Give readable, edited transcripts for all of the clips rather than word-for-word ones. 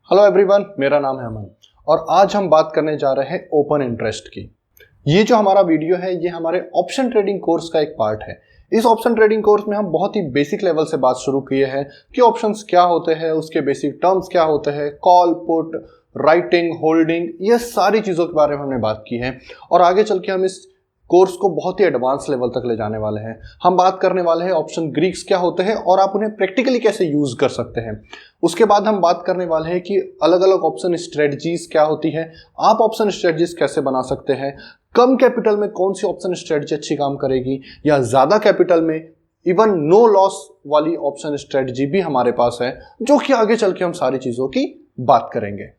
Hello everyone, मेरा नाम है अमन और आज हम बात करने जा रहे हैं ओपन इंटरेस्ट की। ये जो हमारा वीडियो है ये हमारे ऑप्शन ट्रेडिंग कोर्स का एक पार्ट है। इस ऑप्शन ट्रेडिंग कोर्स में हम बहुत ही बेसिक लेवल से बात शुरू किए हैं कि ऑप्शंस क्या होते हैं, उसके बेसिक टर्म्स क्या होते हैं, कॉल, पुट, राइटिंग, होल्डिंग, ये सारी चीज़ों के बारे में हमने बात की है। और आगे चल के हम इस कोर्स को बहुत ही एडवांस लेवल तक ले जाने वाले हैं। हम बात करने वाले हैं ऑप्शन ग्रीक्स क्या होते हैं और आप उन्हें प्रैक्टिकली कैसे यूज कर सकते हैं। उसके बाद हम बात करने वाले हैं कि अलग अलग ऑप्शन स्ट्रेटजीज क्या होती है, आप ऑप्शन स्ट्रेटजीज कैसे बना सकते हैं, कम कैपिटल में कौन सी ऑप्शन स्ट्रेटजी अच्छी काम करेगी या ज्यादा कैपिटल में इवन नो लॉस वाली ऑप्शन स्ट्रेटजी भी हमारे पास है, जो कि आगे चल के हम सारी चीजों की बात करेंगे।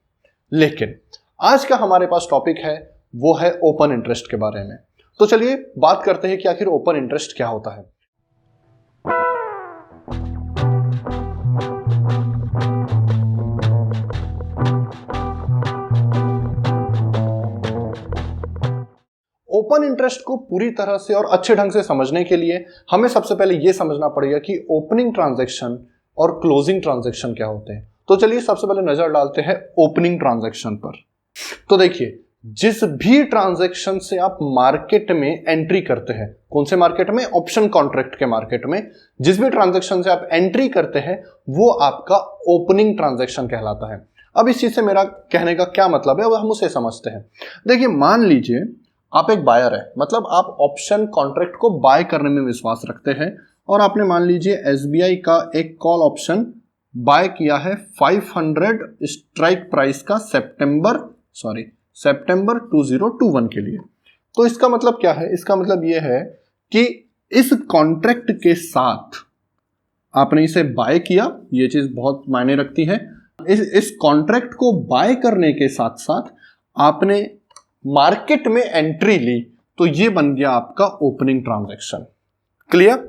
लेकिन आज का हमारे पास टॉपिक है वो है ओपन इंटरेस्ट के बारे में। तो चलिए बात करते हैं कि आखिर ओपन इंटरेस्ट क्या होता है। ओपन इंटरेस्ट को पूरी तरह से और अच्छे ढंग से समझने के लिए हमें सबसे पहले यह समझना पड़ेगा कि ओपनिंग ट्रांजैक्शन और क्लोजिंग ट्रांजैक्शन क्या होते हैं। तो चलिए सबसे पहले नजर डालते हैं ओपनिंग ट्रांजैक्शन पर। तो देखिए, जिस भी ट्रांजैक्शन से आप मार्केट में एंट्री करते हैं, कौन से मार्केट में? ऑप्शन कॉन्ट्रैक्ट के मार्केट में जिस भी ट्रांजैक्शन से आप एंट्री करते हैं वो आपका ओपनिंग ट्रांजैक्शन कहलाता है। अब इस चीज से मेरा कहने का क्या मतलब है, अब हम उसे समझते हैं। देखिए, मान लीजिए आप एक बायर है, मतलब आप ऑप्शन कॉन्ट्रैक्ट को बाय करने में विश्वास रखते हैं और आपने मान लीजिए एसबीआई का एक कॉल ऑप्शन बाय किया है 500 स्ट्राइक प्राइस का सितंबर 2021 के लिए। तो इसका मतलब क्या है? इसका मतलब यह है कि इस कॉन्ट्रैक्ट के साथ आपने इसे बाय किया, यह चीज बहुत मायने रखती है। इस कॉन्ट्रैक्ट को बाय करने के साथ साथ आपने मार्केट में एंट्री ली, तो यह बन गया आपका ओपनिंग ट्रांजैक्शन। क्लियर?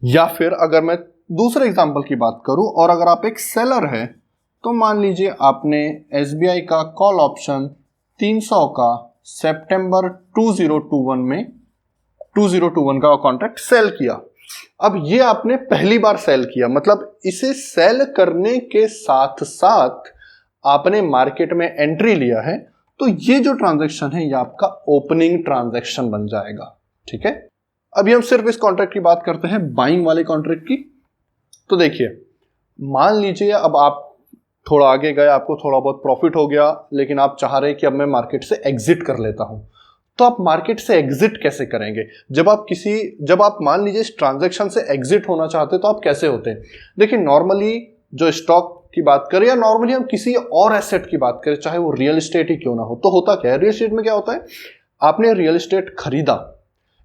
या फिर अगर मैं दूसरे एग्जांपल की बात करूं और अगर आप एक सेलर है, तो मान लीजिए आपने एसबीआई का कॉल ऑप्शन 300 का सितंबर 2021 का कॉन्ट्रैक्ट सेल किया। अब ये आपने पहली बार सेल किया, मतलब इसे सेल करने के साथ साथ आपने मार्केट में एंट्री लिया है, तो ये जो ट्रांजैक्शन है ये आपका ओपनिंग ट्रांजैक्शन बन जाएगा। ठीक है, अभी हम सिर्फ इस कॉन्ट्रैक्ट की बात करते हैं, बाइंग वाले कॉन्ट्रैक्ट की। तो देखिए, मान लीजिए अब आप थोड़ा आगे गए, आपको थोड़ा बहुत प्रॉफिट हो गया, लेकिन आप चाह रहे हैं कि अब मैं मार्केट से एग्जिट कर लेता हूं। तो आप मार्केट से एग्जिट कैसे करेंगे? जब आप मान लीजिए इस ट्रांजैक्शन से एग्जिट होना चाहते हैं, तो आप कैसे होते हैं? देखिए, नॉर्मली जो स्टॉक की बात करें या नॉर्मली हम किसी और एसेट की बात करें, चाहे वो रियल एस्टेट ही क्यों ना हो, तो होता क्या है? रियल एस्टेट में क्या होता है? आपने रियल एस्टेट खरीदा,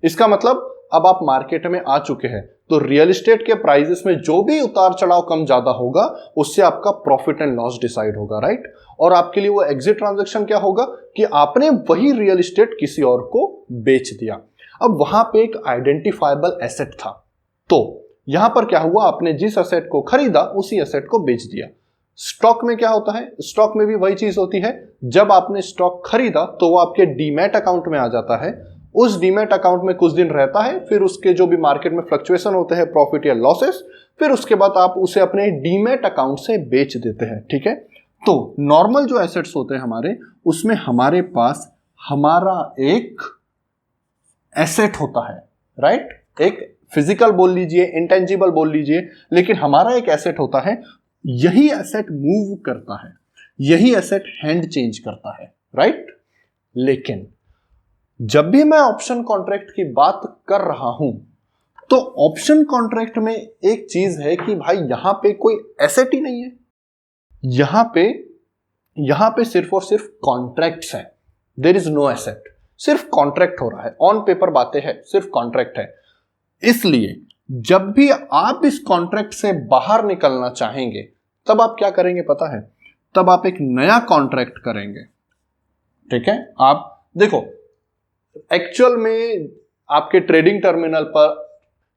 इसका मतलब अब आप मार्केट में आ चुके हैं, तो रियल एस्टेट के प्राइसेस में जो भी उतार चढ़ाव कम ज्यादा होगा उससे आपका प्रॉफिट एंड लॉस डिसाइड होगा, राइट? और आपके लिए वो एग्जिट ट्रांजैक्शन क्या होगा कि आपने वही रियल एस्टेट किसी और को बेच दिया। अब वहां पे एक आइडेंटिफाइबल एसेट था, तो यहां पर क्या हुआ? आपने जिस एसेट को खरीदा उसी एसेट को बेच दिया। स्टॉक में क्या होता है? स्टॉक में भी वही चीज होती है। जब आपने स्टॉक खरीदा तो वो आपके डीमैट अकाउंट में आ जाता है, उस डीमैट अकाउंट में कुछ दिन रहता है, फिर उसके जो भी मार्केट में फ्लक्चुएशन होते हैं, प्रॉफिट या लॉसेस, फिर उसके बाद आप उसे अपने डीमैट अकाउंट से बेच देते हैं। ठीक है, तो नॉर्मल जो एसेट्स होते हैं हमारे, उसमें हमारे पास हमारा एक एसेट होता है, राइट? एक फिजिकल बोल लीजिए, इंटेंजिबल बोल लीजिए, लेकिन हमारा एक एसेट होता है। यही एसेट मूव करता है, यही एसेट हैंड चेंज करता है, राइट? लेकिन जब भी मैं ऑप्शन कॉन्ट्रैक्ट की बात कर रहा हूं, तो ऑप्शन कॉन्ट्रैक्ट में एक चीज है कि भाई यहां पे कोई एसेट ही नहीं है, यहां पे सिर्फ और सिर्फ कॉन्ट्रैक्ट्स है। देयर इज नो एसेट, सिर्फ कॉन्ट्रैक्ट हो रहा है, ऑन पेपर बातें हैं, सिर्फ कॉन्ट्रैक्ट है। इसलिए जब भी आप इस कॉन्ट्रैक्ट से बाहर निकलना चाहेंगे, तब आप क्या करेंगे पता है? तब आप एक नया कॉन्ट्रैक्ट करेंगे। ठीक है, आप देखो, एक्चुअल में आपके ट्रेडिंग टर्मिनल पर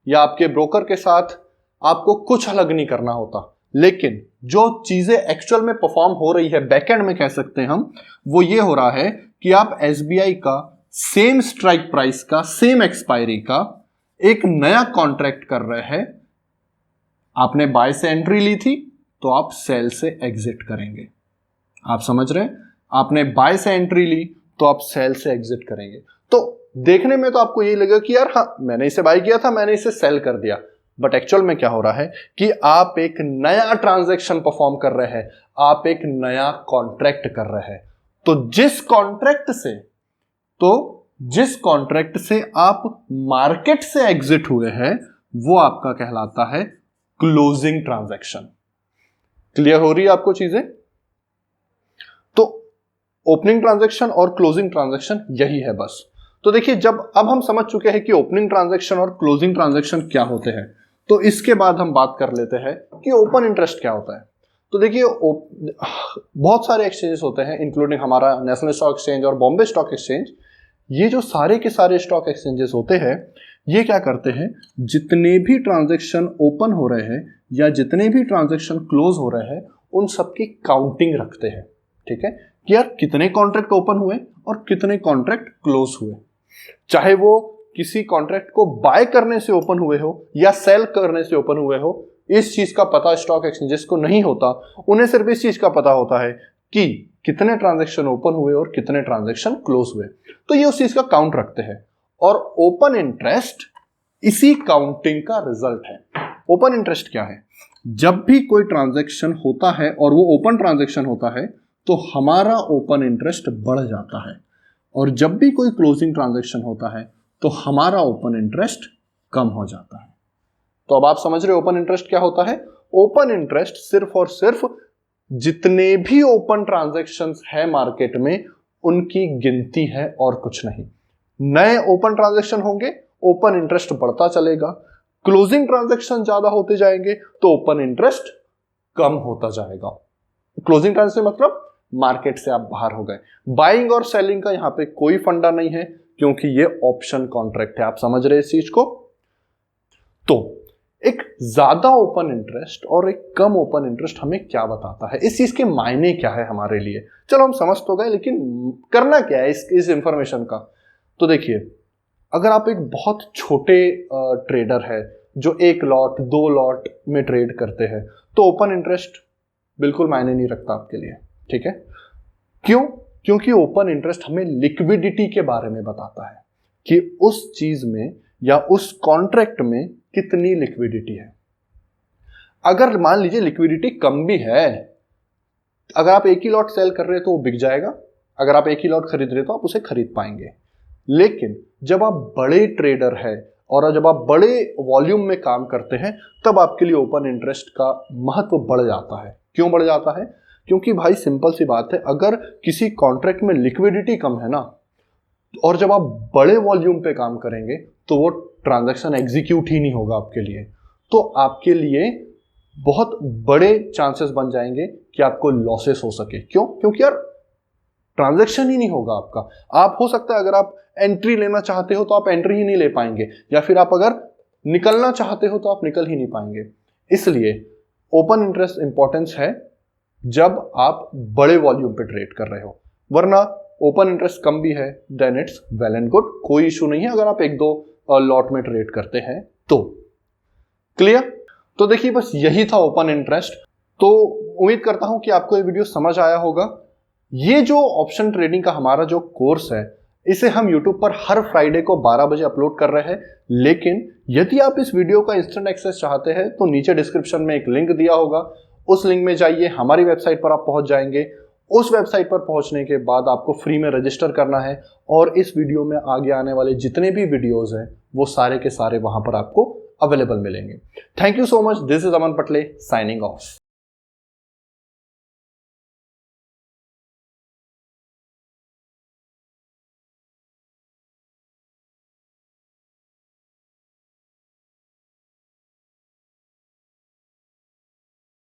या आपके ब्रोकर के साथ आपको कुछ अलग नहीं करना होता, लेकिन जो चीजें एक्चुअल में परफॉर्म हो रही है, बैकएंड में कह सकते हैं हम, वो ये हो रहा है कि आप एसबीआई का सेम स्ट्राइक प्राइस का, सेम एक्सपायरी का एक नया कॉन्ट्रैक्ट कर रहे हैं। आपने बाय से एंट्री ली थी, तो आप सेल से एग्जिट करेंगे। आप समझ रहे हैं? आपने बाय से एंट्री ली तो आप सेल से एग्जिट करेंगे। तो देखने में तो आपको यही लगेगा कि यार हाँ, मैंने इसे बाय किया था, मैंने इसे सेल कर दिया, बट एक्चुअल में क्या हो रहा है कि आप एक नया ट्रांजैक्शन परफॉर्म कर रहे हैं, आप एक नया कॉन्ट्रैक्ट कर रहे हैं। तो जिस कॉन्ट्रैक्ट से आप मार्केट से एग्जिट हुए हैं वो आपका कहलाता है क्लोजिंग ट्रांजैक्शन। क्लियर हो रही है आपको चीजें? तो ओपनिंग ट्रांजैक्शन और क्लोजिंग ट्रांजैक्शन यही है बस। तो देखिए, जब अब हम समझ चुके हैं कि ओपनिंग ट्रांजैक्शन और क्लोजिंग ट्रांजैक्शन क्या होते हैं, तो इसके बाद हम बात कर लेते हैं कि ओपन इंटरेस्ट क्या होता है। तो देखिए, बहुत सारे एक्सचेंजेस होते हैं, इंक्लूडिंग हमारा नेशनल स्टॉक एक्सचेंज और बॉम्बे स्टॉक एक्सचेंज। ये जो सारे के सारे स्टॉक एक्सचेंजेस होते हैं, ये क्या करते हैं, जितने भी ट्रांजैक्शन ओपन हो रहे हैं या जितने भी ट्रांजैक्शन क्लोज हो रहे हैं, उन सबकी काउंटिंग रखते हैं। ठीक है, कि यार कितने कॉन्ट्रैक्ट ओपन हुए और कितने कॉन्ट्रैक्ट क्लोज हुए। चाहे वो किसी कॉन्ट्रैक्ट को बाय करने से ओपन हुए हो या सेल करने से ओपन हुए हो, इस चीज का पता स्टॉक एक्सचेंजेस को नहीं होता। उन्हें सिर्फ इस चीज का पता होता है कि कितने ट्रांजैक्शन ओपन हुए और कितने ट्रांजैक्शन क्लोज हुए। तो ये उस चीज का काउंट रखते हैं और ओपन इंटरेस्ट इसी काउंटिंग का रिजल्ट है। ओपन इंटरेस्ट क्या है? जब भी कोई ट्रांजैक्शन होता है और वो ओपन ट्रांजैक्शन होता है तो हमारा ओपन इंटरेस्ट बढ़ जाता है, और जब भी कोई क्लोजिंग ट्रांजैक्शन होता है तो हमारा ओपन इंटरेस्ट कम हो जाता है। तो अब आप समझ रहे हो ओपन इंटरेस्ट क्या होता है? ओपन इंटरेस्ट सिर्फ और सिर्फ जितने भी ओपन ट्रांजैक्शंस है मार्केट में उनकी गिनती है और कुछ नहीं। नए ओपन ट्रांजैक्शन होंगे, ओपन इंटरेस्ट बढ़ता चलेगा। क्लोजिंग ट्रांजैक्शन ज्यादा होते जाएंगे तो ओपन इंटरेस्ट कम होता जाएगा। क्लोजिंग ट्रांजैक्शन मतलब मार्केट से आप बाहर हो गए। बाइंग और सेलिंग का यहां पे कोई फंडा नहीं है क्योंकि ये ऑप्शन कॉन्ट्रैक्ट है। आप समझ रहे हैं इस चीज को? तो एक ज्यादा ओपन इंटरेस्ट और एक कम ओपन इंटरेस्ट हमें क्या बताता है, इस चीज के मायने क्या है हमारे लिए? चलो हम समझ तो गए, लेकिन करना क्या है इस इंफॉर्मेशन का? तो देखिए, अगर आप एक बहुत छोटे ट्रेडर है जो 1 लॉट 2 लॉट में ट्रेड करते हैं, तो ओपन इंटरेस्ट बिल्कुल मायने नहीं रखता आपके लिए। ठीक है, क्यों? क्योंकि ओपन इंटरेस्ट हमें लिक्विडिटी के बारे में बताता है कि उस चीज में या उस कॉन्ट्रैक्ट में कितनी लिक्विडिटी है। अगर मान लीजिए लिक्विडिटी कम भी है, अगर आप एक ही लॉट सेल कर रहे हैं तो वो बिक जाएगा, अगर आप एक ही लॉट खरीद रहे हो तो आप उसे खरीद पाएंगे। लेकिन जब आप बड़े ट्रेडर हैं और जब आप बड़े वॉल्यूम में काम करते हैं, तब आपके लिए ओपन इंटरेस्ट का महत्व बढ़ जाता है। क्यों बढ़ जाता है? क्योंकि भाई सिंपल सी बात है, अगर किसी कॉन्ट्रैक्ट में लिक्विडिटी कम है ना, और जब आप बड़े वॉल्यूम पे काम करेंगे तो वो ट्रांजैक्शन एग्जीक्यूट ही नहीं होगा आपके लिए। तो आपके लिए बहुत बड़े चांसेस बन जाएंगे कि आपको लॉसेस हो सके। क्यों? क्योंकि यार ट्रांजैक्शन ही नहीं होगा आपका। आप हो सकता है अगर आप एंट्री लेना चाहते हो तो आप एंट्री ही नहीं ले पाएंगे, या फिर आप अगर निकलना चाहते हो तो आप निकल ही नहीं पाएंगे। इसलिए ओपन इंटरेस्ट इंपॉर्टेंस है जब आप बड़े वॉल्यूम पे ट्रेड कर रहे हो, वरना ओपन इंटरेस्ट कम भी है then it's well and good, कोई इशू नहीं है अगर आप 1-2 लॉट में ट्रेड करते हैं तो। क्लियर? तो देखिए, बस यही था ओपन इंटरेस्ट। तो उम्मीद करता हूं कि आपको ये वीडियो समझ आया होगा। ये जो ऑप्शन ट्रेडिंग का हमारा जो कोर्स है, इसे हम YouTube पर हर फ्राइडे को 12 बजे अपलोड कर रहे हैं। लेकिन यदि आप इस वीडियो का इंस्टेंट एक्सेस चाहते हैं तो नीचे डिस्क्रिप्शन में एक लिंक दिया होगा, उस लिंक में जाइए, हमारी वेबसाइट पर आप पहुंच जाएंगे। उस वेबसाइट पर पहुंचने के बाद आपको फ्री में रजिस्टर करना है और इस वीडियो में आगे आने वाले जितने भी वीडियोस हैं वो सारे के सारे वहां पर आपको अवेलेबल मिलेंगे। Thank you so much. This is Aman Patle signing off.